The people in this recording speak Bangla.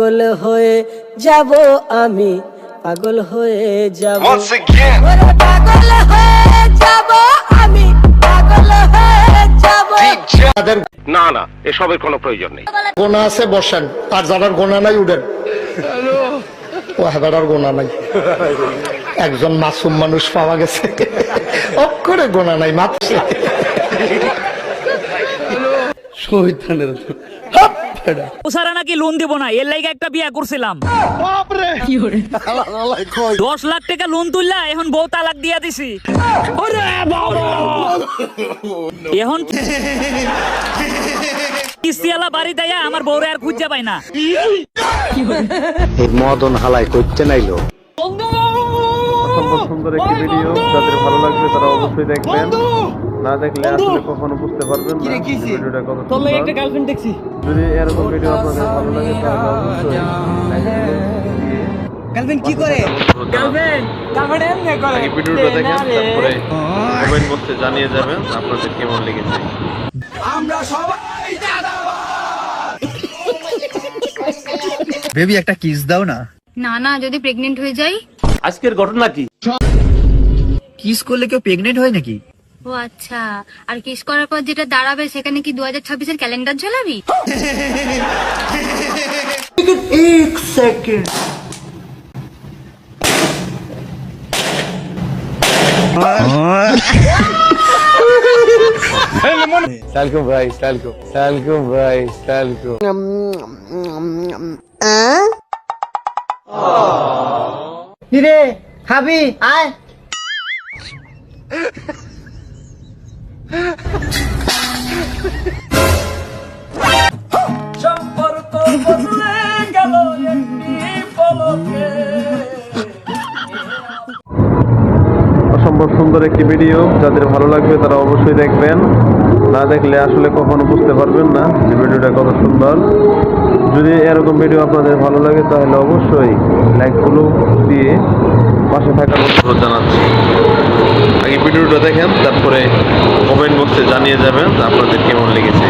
পাগল হয়ে যাব আমি, পাগল হয়ে যাব, পাগল হয়ে যাব আমি, পাগল হয়ে যাব। না না, এসবের কোনো প্রয়োজন নেই। গোনা আছে বসেন, আর যারা গোনা নাই উঠেন। ও হেবার গোনা নাই, একজন মাসুম মানুষ পাওয়া গেছে, অক্ষরে গোনা নাই, মাত্র শহীদানের ওসারা নাকি লোন দিব না, এর লাইগা একটা বিয়া করছিলাম। 10 লাখ টাকা লোন তুললা, এখন বউ তালাক দিয়া দিছি। এখন কিস্তিওয়ালা বাড়ি দেয়া আমার বউরে আর খুঁজে পাই না। মদন হালাই করতে নাইলো। অসম্ভব সুন্দর একটি ভিডিও, যাদের ভালো লাগবে তারা অবশ্যই দেখবেন, না দেখলে আসলে কখনো বুঝতে পারবেন না ভিডিওটা কত সুন্দর। যদি এরকম ভিডিও আপনাদের ভালো লাগে তাহলে অবশ্যই গার্লফ্রেন্ড কি করে? গার্লফ্রেন্ড এমনি করে। এই ভিডিওটা দেখেন, তারপরে কমেন্ট বক্সে জানিয়ে যাবেন আপনাদের কেমন লেগেছে। আমরা সবাই বেবি একটা কিস দাও না। না না, যদি প্রেগনেন্ট হয়ে যাই। আজকের ঘটনা কি? কিস করলে কেউ প্রেগনেন্ট হয় নাকি? ও আচ্ছা, আর কিস করার পর যেটা দাঁড়াবে সেখানে কি 2026-এর ক্যালেন্ডার ঝোলাবি? এক সেকেন্ড। সালকুম ভাই, সালকুম সালকুম ভাই, সালকুম। কিরে খাবি আয়। সম্পর্ক বদলে গেল একটি পলকে। অসম্ভব সুন্দর একটি ভিডিও, যাদের ভালো লাগবে তারা অবশ্যই দেখবেন, না দেখলে আসলে কখনো বুঝতে পারবেন না যে ভিডিওটা কত সুন্দর। যদি এরকম ভিডিও আপনাদের ভালো লাগে তাহলে অবশ্যই লাইকগুলো দিয়ে পাশে থাকার অনুরোধ জানাচ্ছি। আগে ভিডিওটা দেখেন, তারপরে কমেন্ট বক্সে জানিয়ে যাবেন আপনাদের কেমন লেগেছে।